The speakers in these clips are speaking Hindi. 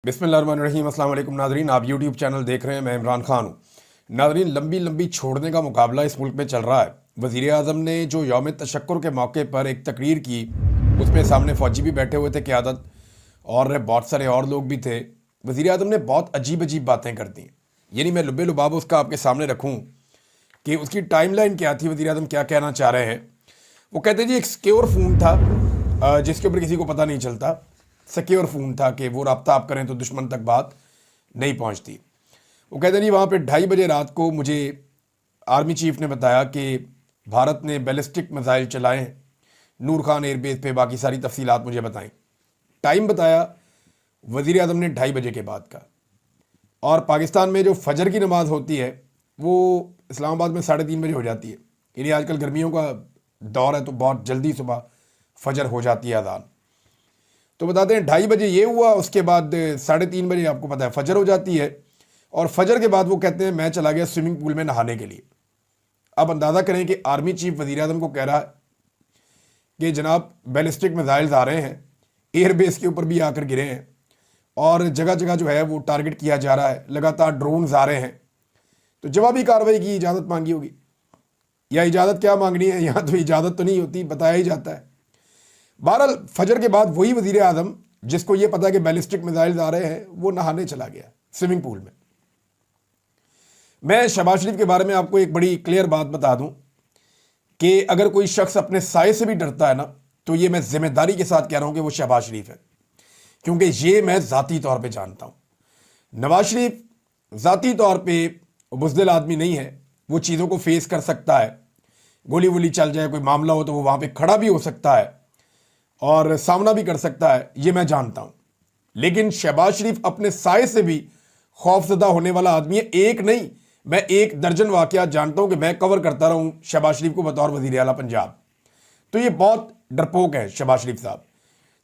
बिस्मिल्लाहिर्रहमानिर्रहीम। अस्सलाम वालेकुम नाज़रीन, आप यूट्यूब चैनल देख रहे हैं। मैं इमरान खान हूँ। नाज़रीन, लंबी लंबी छोड़ने का मुकाबला इस मुल्क में चल रहा है। वज़ीर आज़म ने जो यौम तशक्कुर के मौके पर एक तकरीर की, उसमें सामने फ़ौजी भी बैठे हुए थे क़यादत, और बहुत सारे और लोग भी थे। वज़ीर आज़म ने बहुत अजीब अजीब बातें कर दी। यानी मैं लुबे लुबाब उसका आपके सामने रखूँ कि उसकी टाइमलाइन क्या थी, वज़ीर आज़म क्या कहना चाह रहे हैं। वो कहते जी एक सिक्योर फ़ोन था जिसके ऊपर किसी को पता नहीं चलता। सिक्योर फ़ोन था कि वो रब्ता आप करें तो दुश्मन तक बात नहीं पहुंचती। वो कहते नहीं, वहाँ पे 2:30 बजे रात को मुझे आर्मी चीफ ने बताया कि भारत ने बैलिस्टिक मिसाइल चलाए हैं नूर खान एयरबेस पे। बाकी सारी तफसीलात मुझे बताएं। टाइम बताया वज़ीर आज़म ने 2:30 बजे के बाद का। और पाकिस्तान में जो फजर की नमाज़ होती है वो इस्लामाबाद में 3:30 बजे हो जाती है। यानी आजकल गर्मियों का दौर है तो बहुत जल्दी सुबह फजर हो जाती है अज़ान। तो बताते हैं 2:30 बजे ये हुआ, उसके बाद 3:30 बजे आपको पता है फजर हो जाती है। और फजर के बाद वो कहते हैं मैं चला गया स्विमिंग पूल में नहाने के लिए। अब अंदाज़ा करें कि आर्मी चीफ वज़ीर आज़म को कह रहा है कि जनाब बैलिस्टिक मिसाइल्स आ रहे हैं, एयरबेस के ऊपर भी आकर गिरे हैं और जगह जगह जो है वो टारगेट किया जा रहा है, लगातार ड्रोन्स आ रहे हैं। तो जवाबी कार्रवाई की इजाज़त मांगी होगी, या इजाज़त क्या मांगनी है, यहाँ तो इजाज़त तो नहीं होती, बताया ही जाता है। बहरहाल फजर के बाद वही वज़ीर आज़म जिसको ये पता है कि बैलिस्टिक मिसाइल्स आ रहे हैं वो नहाने चला गया स्विमिंग पूल में। मैं शहबाज शरीफ के बारे में आपको एक बड़ी क्लियर बात बता दूं कि अगर कोई शख्स अपने साये से भी डरता है ना, तो ये मैं जिम्मेदारी के साथ कह रहा हूं कि वो शहबाज शरीफ है, क्योंकि ये मैं ज़ाती तौर पे जानता हूं। नवाज शरीफ ज़ाती तौर पे बुज़दिल आदमी नहीं है, वो चीज़ों को फेस कर सकता है। गोली वोली चल जाए, कोई मामला हो तो वो वहाँ पे खड़ा भी हो सकता है और सामना भी कर सकता है, ये मैं जानता हूं। लेकिन शहबाज शरीफ अपने साये से भी खौफजदा होने वाला आदमी है। एक नहीं, मैं 1 दर्जन वाक़यात जानता हूं कि मैं कवर करता रहूं शहबाज शरीफ को बतौर वज़ीर आला पंजाब। तो ये बहुत डरपोक है शहबाज शरीफ साहब।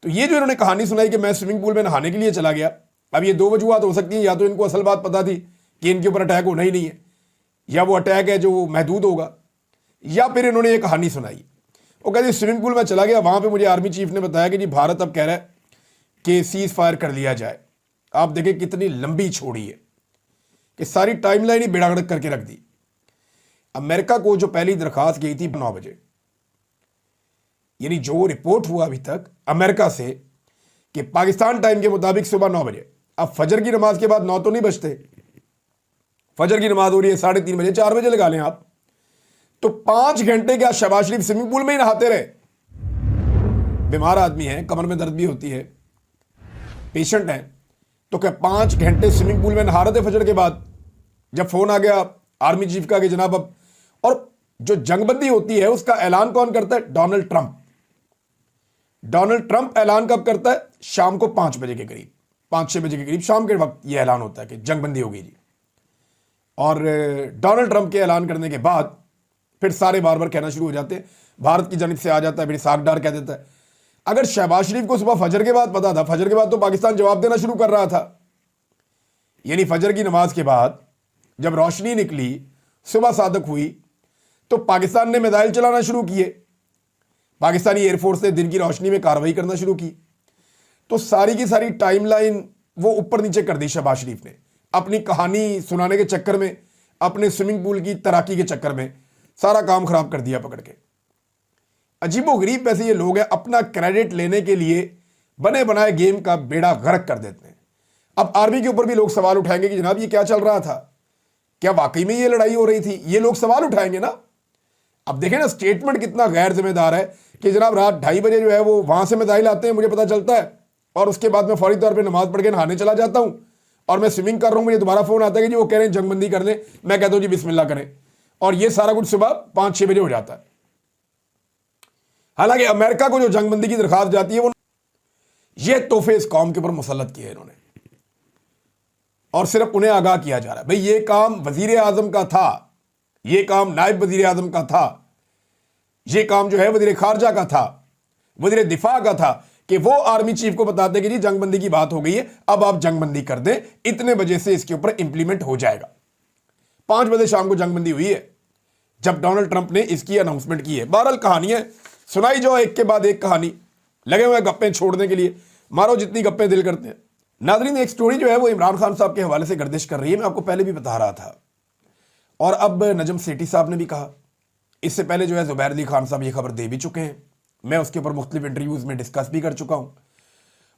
तो ये जो इन्होंने कहानी सुनाई कि मैं स्विमिंग पूल में नहाने के लिए चला गया, अब ये 2 वजूहत हो सकती हैं। या तो इनको असल बात पता थी कि इनके ऊपर अटैक होना ही नहीं है, या वो अटैक है जो महदूद होगा, या फिर इन्होंने ये कहानी सुनाई। वो कहते स्विमिंग पूल में चला गया, वहाँ पे मुझे आर्मी चीफ ने बताया कि जी भारत अब कह रहा है कि सीज फायर कर लिया जाए। आप देखें कितनी लंबी छोड़ी है कि सारी टाइमलाइन ही बेड़ागड़क करके रख दी। अमेरिका को जो पहली दरखास्त गई थी 9 बजे, यानी जो रिपोर्ट हुआ अभी तक अमेरिका से कि पाकिस्तान टाइम के मुताबिक सुबह 9 बजे। अब फजर की नमाज के बाद 9 तो नहीं बजते, फजर की नमाज हो रही है 3:30 बजे, 4 बजे लगा लें आप, तो 5 घंटे क्या शहबाज शरीफ स्विमिंग पूल में ही नहाते रहे। बीमार आदमी है, कमर में दर्द भी होती है, पेशेंट है, तो क्या 5 घंटे स्विमिंग पूल में नहा रहे थे फजर के बाद। जब फोन आ गया आर्मी चीफ का कि जनाब अब, और जो जंगबंदी होती है उसका ऐलान कौन करता है? Donald Trump. डोनाल्ड ट्रंप ऐलान कब करता है? शाम को 5 बजे के करीब, 5-6 बजे के करीब शाम के वक्त यह ऐलान होता है कि जंगबंदी हो गई जी। और डोनाल्ड ट्रंप के ऐलान करने के बाद फिर सारे बार बार कहना शुरू हो जाते हैं, भारत की जानिब से आ जाता है, फिर साग डार कह देता है। अगर शहबाज शरीफ को सुबह फजर के बाद पता था, फजर के बाद तो पाकिस्तान जवाब देना शुरू कर रहा था। यानी फजर की नमाज के बाद जब रोशनी निकली, सुबह सादक हुई, तो पाकिस्तान ने मिसाइल चलाना शुरू किए। पाकिस्तानी एयरफोर्स ने दिन की रोशनी में कार्रवाई करना शुरू की। तो सारी की सारी टाइमलाइन वो ऊपर नीचे कर दी शहबाज शरीफ ने, अपनी कहानी सुनाने के चक्कर में, अपने स्विमिंग पूल की तैराकी के चक्कर में सारा काम खराब कर दिया पकड़ के। अजीबो गरीब पैसे ये लोग हैं, अपना क्रेडिट लेने के लिए बने बनाए गेम का बेड़ा गर्क कर देते हैं। अब आर्मी के ऊपर भी लोग सवाल उठाएंगे कि जनाब ये क्या चल रहा था, क्या वाकई में ये लड़ाई हो रही थी? ये लोग सवाल उठाएंगे ना। अब देखें ना, स्टेटमेंट कितना गैर जिम्मेदार है कि जनाब रात 2:30 बजे जो है वो वहां से मिसाइल आते हैं, मुझे पता चलता है, और उसके बाद मैं फौरी तौर पर नमाज पढ़ के नहाने चला जाता हूं और मैं स्विमिंग कर रहा हूं, मुझे दोबारा फोन आता है कि जी वो कह रहे हैं जंगबंदी कर लें। मैं कहता हूं जी बिस्मिल्लाह करें, और ये सारा कुछ सुबह 5-6 बजे हो जाता है। हालांकि अमेरिका को जो जंगबंदी की दरखास्त जाती है, वो ये तोहफे इस कौम के ऊपर मुसल्लत किए इन्होंने, और सिर्फ उन्हें आगाह किया जा रहा है भाई ये काम वजीर आजम का था, ये काम नायब वजीर आजम का था, ये काम जो है वजीर खारजा का था, वजीर दिफा का था, कि वो आर्मी चीफ को बताते कि जी जंगबंदी की बात हो गई है, अब आप जंगबंदी कर दें, इतने बजे से इसके ऊपर इंप्लीमेंट हो जाएगा। 5 बजे शाम को जंगबंदी हुई है जब डोनाल्ड ट्रंप ने इसकी अनाउंसमेंट की है। बहरहाल कहानियां सुनाई जो एक के बाद एक कहानी, लगे हुए गप्पे छोड़ने के लिए, मारो जितनी गप्पे दिल करते हैं। नाज़रीन, एक स्टोरी जो है वो इमरान खान साहब के हवाले से गर्दिश कर रही है, मैं आपको पहले भी बता रहा था और अब नजम सेठी साहब ने भी कहा। इससे पहले जो है ज़ुबैर अली खान साहब ये खबर दे भी चुके हैं, मैं उसके ऊपर मुख्तलिफ इंटरव्यूज़ में डिस्कस भी कर चुका हूँ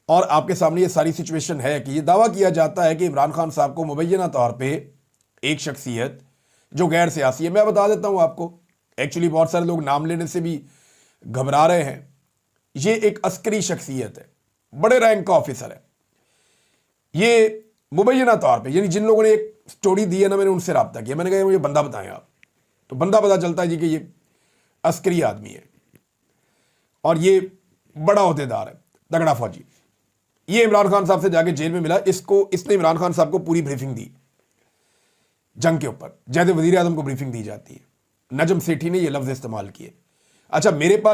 और आपके सामने ये सारी सिचुएशन है कि ये दावा किया जाता है कि इमरान खान साहब को मुबैना तौर पर एक शख्सियत जो गैर सियासी है, मैं बता देता हूँ आपको, एक्चुअली बहुत सारे लोग नाम लेने से भी घबरा रहे हैं, ये एक अस्करी शख्सियत है, बड़े रैंक का ऑफिसर है। ये मुबैना तौर पे, यानी जिन लोगों ने एक स्टोरी दी है ना, मैंने उनसे रब्ता किया, मैंने कहा मुझे बंदा बताएं आप, तो बंदा पता चलता है जी कि ये अस्करी आदमी है और ये बड़ा ओहदेदार है, तगड़ा फौजी। ये इमरान खान साहब से जाके जेल में मिला, इसने इमरान खान साहब को पूरी ब्रीफिंग दी जंग के ऊपर, जैसे वजीर आजम को ब्रीफिंग दी जाती है। नजम सेठी ने ये लफ्ज इस्तेमाल किए। अच्छा, मेरे पास